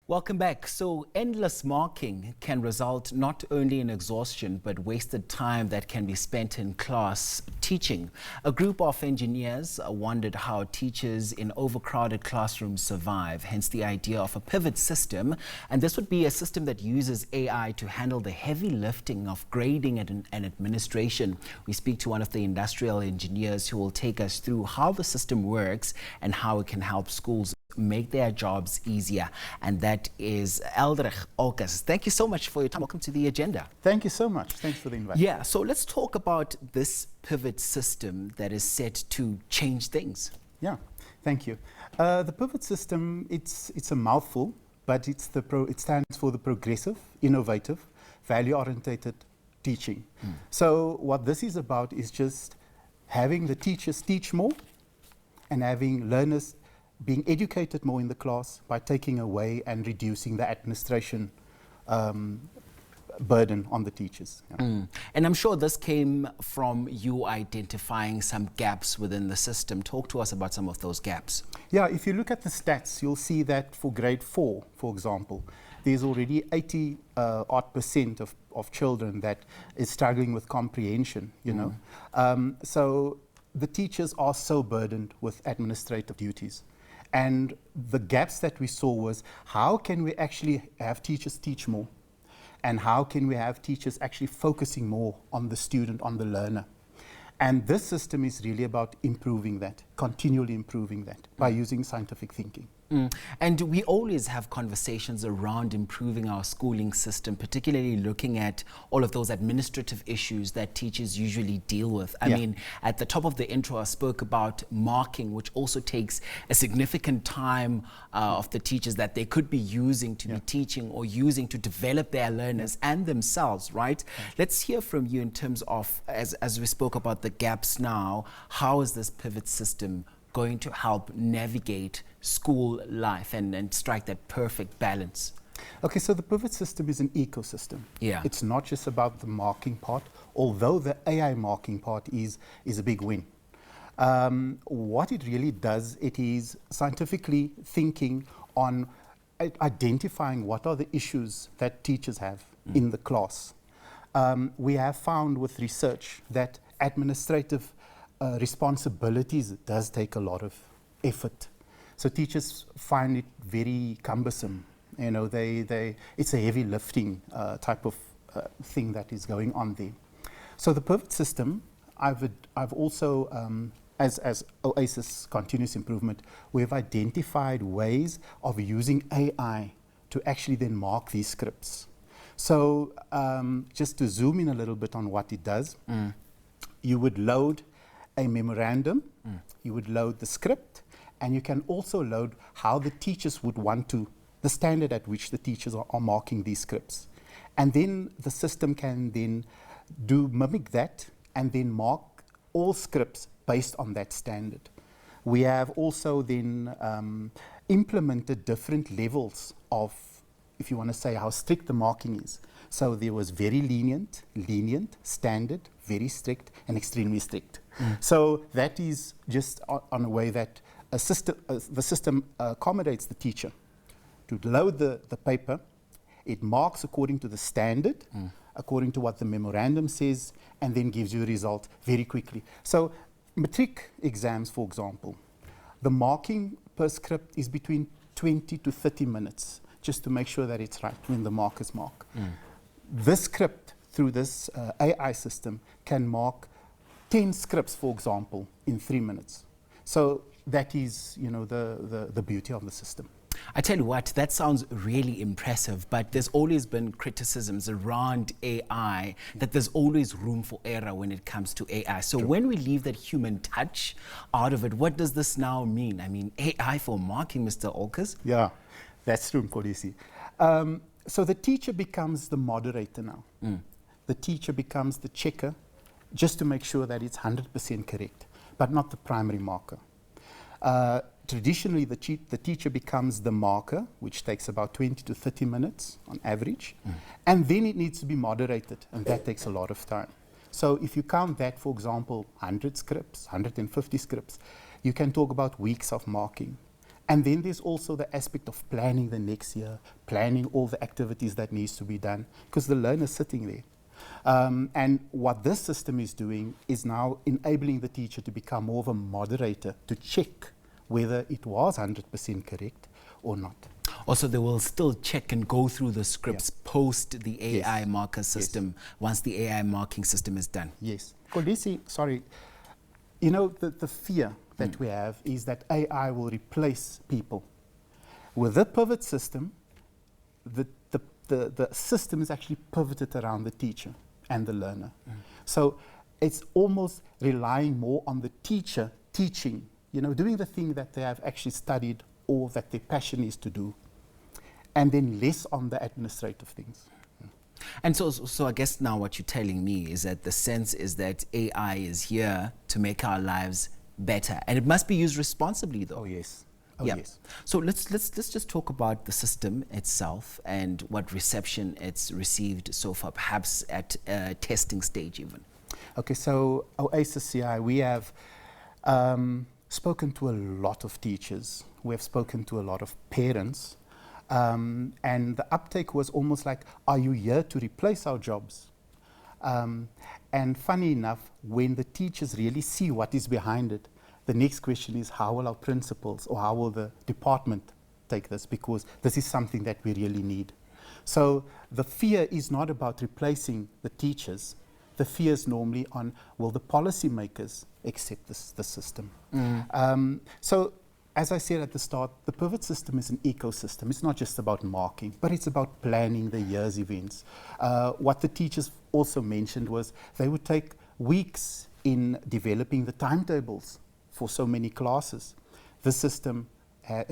Welcome back. So endless marking can result not only in exhaustion, but wasted time that can be spent in class teaching. A group of engineers wondered how teachers in overcrowded classrooms survive, hence the idea of a pivot system. And this would be a system that uses AI to handle the heavy lifting of grading and administration. We speak to one of the industrial engineers who will take us through how the system works and how it can help schools make their jobs easier, and that is Ellerick, Olckers. Thank you so much for your time. Welcome to the agenda. Thank you so much. Thanks for the invite. Yeah, so let's talk about this pivot system that is set to change things. Yeah, thank you. The pivot system, it's a mouthful, but it stands for the progressive, innovative, value-orientated teaching. So what this is about is just having the teachers teach more and having learners being educated more in the class by taking away and reducing the administration burden on the teachers. Yeah. And I'm sure this came from you identifying some gaps within the system. Talk to us about some of those gaps. Yeah, if you look at the stats, you'll see that for grade 4, for example, there's already 80% of children that is struggling with comprehension, you know. So the teachers are so burdened with administrative duties. And the gaps that we saw was, how can we actually have teachers teach more? And how can we have teachers actually focusing more on the student, on the learner? And this system is really about improving that, continually improving that by using scientific thinking. And we always have conversations around improving our schooling system, particularly looking at all of those administrative issues that teachers usually deal with. I mean, at the top of the intro, I spoke about marking, which also takes a significant time of the teachers that they could be using to be teaching or using to develop their learners and themselves, right? Let's hear from you in terms of, as we spoke about the gaps now, how is this pivot system going to help navigate school life and strike that perfect balance? Okay, so the pivot system is an ecosystem. Yeah. It's not just about the marking part, although the AI marking part is a big win. What it really does, it is scientifically thinking on identifying what are the issues that teachers have in the class. We have found with research that administrative responsibilities does take a lot of effort. So teachers find it very cumbersome. You know, it's a heavy lifting type of thing that is going on there. So the pivot system, I've also, as Oasis Continuous Improvement, we've identified ways of using AI to actually then mark these scripts. So just to zoom in a little bit on what it does, you would load a memorandum, you would load the script, and you can also load how the teachers would want to, the standard at which the teachers are marking these scripts. And then the system can then mimic that and then mark all scripts based on that standard. We have also then implemented different levels of, if you want to say, how strict the marking is. So there was very lenient, standard, very strict, and extremely strict. So that is just on a way that the system accommodates the teacher to load the paper. It marks according to the standard, according to what the memorandum says, and then gives you a result very quickly. So matric exams, for example, the marking per script is between 20 to 30 minutes, just to make sure that it's right when the markers mark. This script, through this AI system, can mark 10 scripts, for example, in 3 minutes. So that is, you know, the beauty of the system. I tell you what, that sounds really impressive, but there's always been criticisms around AI that there's always room for error when it comes to AI. So when we leave that human touch out of it, what does this now mean? I mean, AI for marking, Mr. Olckers? Yeah, that's true, Nkodisi. So the teacher becomes the moderator now. The teacher becomes the checker, just to make sure that it's 100% correct, but not the primary marker. Traditionally, the teacher becomes the marker, which takes about 20 to 30 minutes on average, and then it needs to be moderated, and that takes a lot of time. So if you count that, for example, 100 scripts, 150 scripts, you can talk about weeks of marking. And then there's also the aspect of planning the next year, planning all the activities that needs to be done, because the learner's sitting there. And what this system is doing is now enabling the teacher to become more of a moderator, to check whether it was 100% correct or not. Also, they will still check and go through the scripts post the AI marker system, once the AI marking system is done. Yes. Kolisi, sorry, you know, the fear that we have is that AI will replace people. With the pivot system, the system is actually pivoted around the teacher and the learner. So it's almost relying more on the teacher teaching, you know, doing the thing that they have actually studied or that their passion is to do, and then less on the administrative things. And so I guess now what you're telling me is that the sense is that AI is here to make our lives better, and it must be used responsibly, though. Oh yes. Oh yes. So let's just talk about the system itself and what reception it's received so far, perhaps at testing stage even. Okay, so Oasis CI, we have spoken to a lot of teachers. We have spoken to a lot of parents. And the uptake was almost like, are you here to replace our jobs? And funny enough, when the teachers really see what is behind it, the next question is, how will our principals or how will the department take this? Because this is something that we really need. So the fear is not about replacing the teachers. The fear is normally on, will the policymakers accept the system? So as I said at the start, the pivot system is an ecosystem. It's not just about marking, but it's about planning the year's events. What the teachers also mentioned was they would take weeks in developing the timetables for so many classes. The system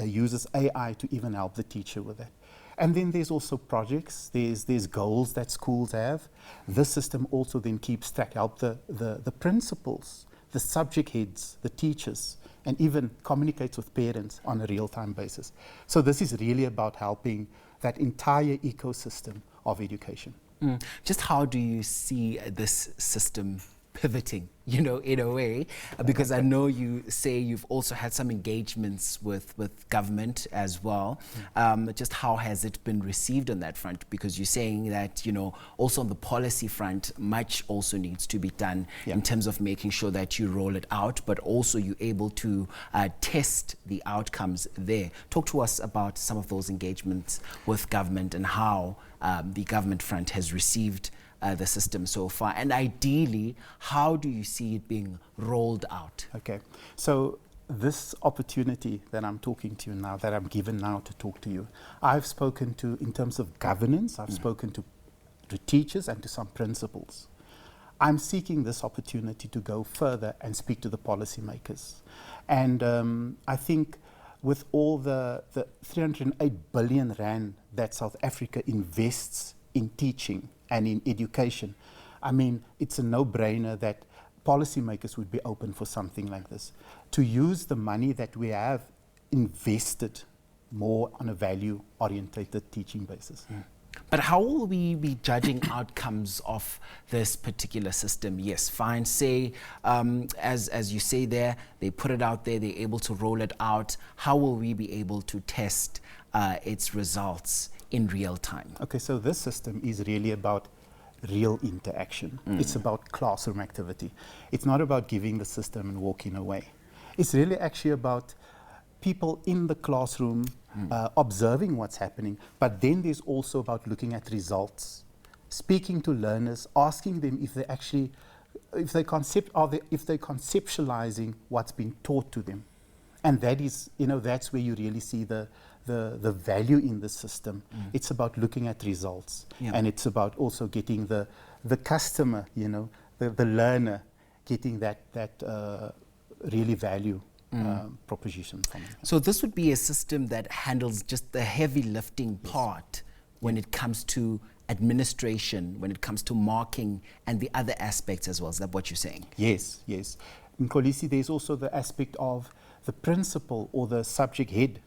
uses AI to even help the teacher with that. And then there's also projects, there's goals that schools have. This system also then keeps track, help the principals, the subject heads, the teachers, and even communicates with parents on a real-time basis. So this is really about helping that entire ecosystem of education. Just how do you see this system pivoting, you know, in a way? Because I know you say you've also had some engagements with government as well. Just how has it been received on that front? Because you're saying that, you know, also on the policy front, much also needs to be done in terms of making sure that you roll it out, but also you're able to test the outcomes there. Talk to us about some of those engagements with government and how the government front has received the system so far, and ideally, how do you see it being rolled out? Okay, so this opportunity that I'm talking to you now, that I'm given now to talk to you, I've spoken to, in terms of governance, I've spoken to teachers and to some principals. I'm seeking this opportunity to go further and speak to the policymakers. And I think with all the 308 billion rand that South Africa invests in teaching and in education, I mean, it's a no-brainer that policymakers would be open for something like this, to use the money that we have invested more on a value-orientated teaching basis. But how will we be judging outcomes of this particular system? Yes, fine, say, as you say there, they put it out there, they're able to roll it out. How will we be able to test its results in real time? Okay, so this system is really about real interaction. It's about classroom activity. It's not about giving the system and walking away. It's really actually about people in the classroom observing what's happening, but then there's also about looking at results, speaking to learners, asking them if they actually, if they're conceptualizing what's being taught to them. And that is, you know, that's where you really see the value in the system. It's about looking at results, and it's about also getting the customer, you know, the learner, getting that really value proposition from it. So this would be a system that handles just the heavy lifting part when it comes to administration, when it comes to marking and the other aspects as well. Is that what you're saying? Yes, yes. In Kolisi, there's also the aspect of the principal or the subject head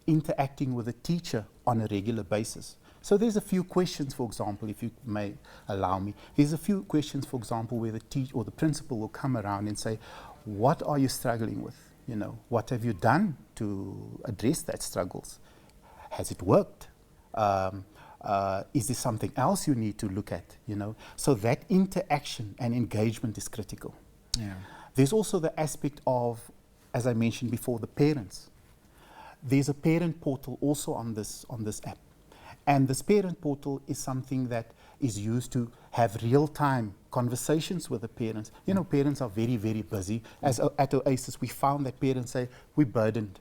interacting with a teacher on a regular basis. So there's a few questions, for example, if you may allow me. There's a few questions, for example, where the teacher or the principal will come around and say, what are you struggling with? You know, what have you done to address that struggles. Has it worked? Is there something else you need to look at? So that interaction and engagement is critical. Yeah. There's also the aspect of, as I mentioned before, the parents. There's a parent portal also on this app. And this parent portal is something that is used to have real-time conversations with the parents. Parents are very, very busy. As at Oasis, we found that parents say, we're burdened.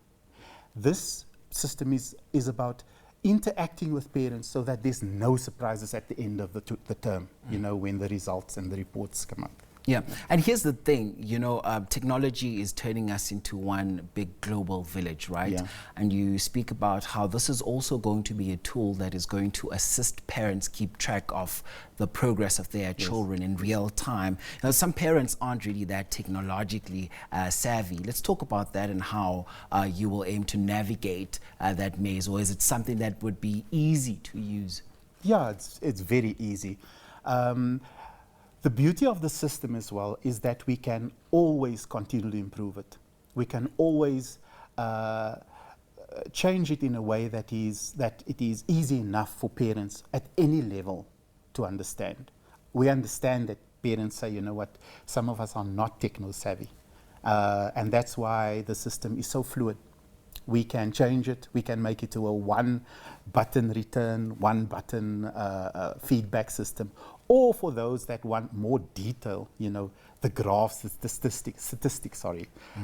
This system is about interacting with parents so that there's no surprises at the end of the term, when the results and the reports come up. Yeah, and here's the thing, technology is turning us into one big global village, right? Yeah. And you speak about how this is also going to be a tool that is going to assist parents keep track of the progress of their children in real time. Some parents aren't really that technologically savvy. Let's talk about that and how you will aim to navigate that maze, or is it something that would be easy to use? Yeah, it's very easy. The beauty of the system as well is that we can always continually improve it. We can always change it in a way that it is easy enough for parents at any level to understand. We understand that parents say, some of us are not techno-savvy. And that's why the system is so fluid. We can change it. We can make it to a one-button return, one-button feedback system. Or for those that want more detail, the graphs, the statistics,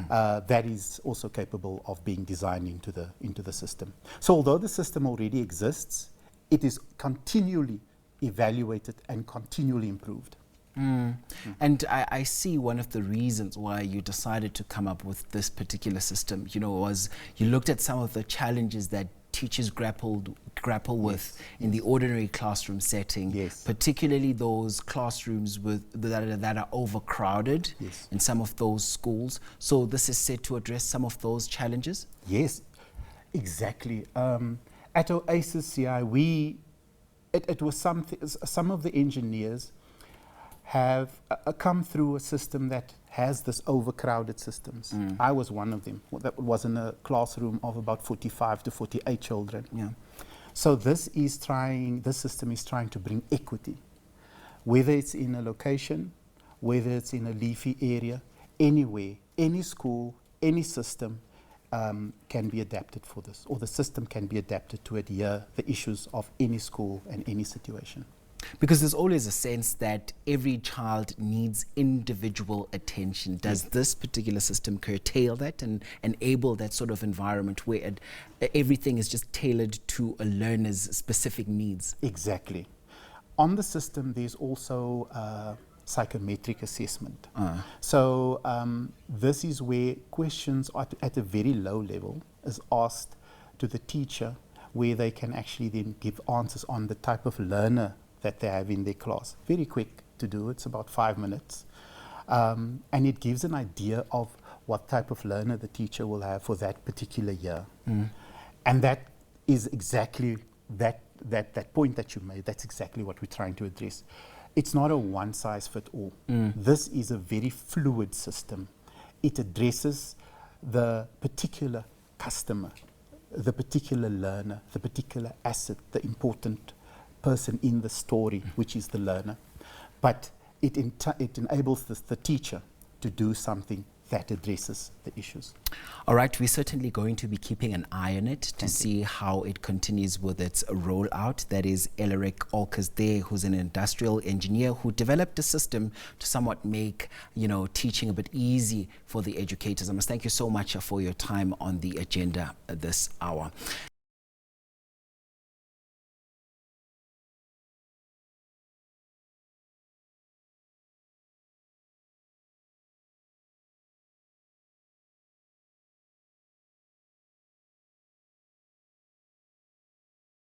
that is also capable of being designed into the system. So although the system already exists, it is continually evaluated and continually improved. And I see one of the reasons why you decided to come up with this particular system, was you looked at some of the challenges that teachers grapple with in the ordinary classroom setting, particularly those classrooms that are overcrowded in some of those schools. So this is set to address some of those challenges? Yes, exactly. At Oasis CI, it was some of the engineers have come through a system that has this overcrowded systems. I was one of them. That was in a classroom of about 45 to 48 children. Yeah. So this system is trying to bring equity, whether it's in a location, whether it's in a leafy area, anywhere, any school, any system can be adapted for this, or the system can be adapted to adhere the issues of any school and any situation. Because there's always a sense that every child needs individual attention. Does this particular system curtail that and enable that sort of environment where everything is just tailored to a learner's specific needs? Exactly. On the system, there's also psychometric assessment. So this is where questions at a very low level is asked to the teacher, where they can actually then give answers on the type of learner that they have in their class. Very quick to do, it's about 5 minutes. And it gives an idea of what type of learner the teacher will have for that particular year. And that is exactly that point that you made, that's exactly what we're trying to address. It's not a one-size-fits-all. This is a very fluid system. It addresses the particular customer, the particular learner, the particular asset, the important person in the story, which is the learner. But it enables the teacher to do something that addresses the issues. All right, we're certainly going to be keeping an eye on it to see how it continues with its rollout. That is Ellerick Olckers there, who's an industrial engineer who developed a system to somewhat make, teaching a bit easy for the educators. I must thank you so much for your time on the agenda this hour.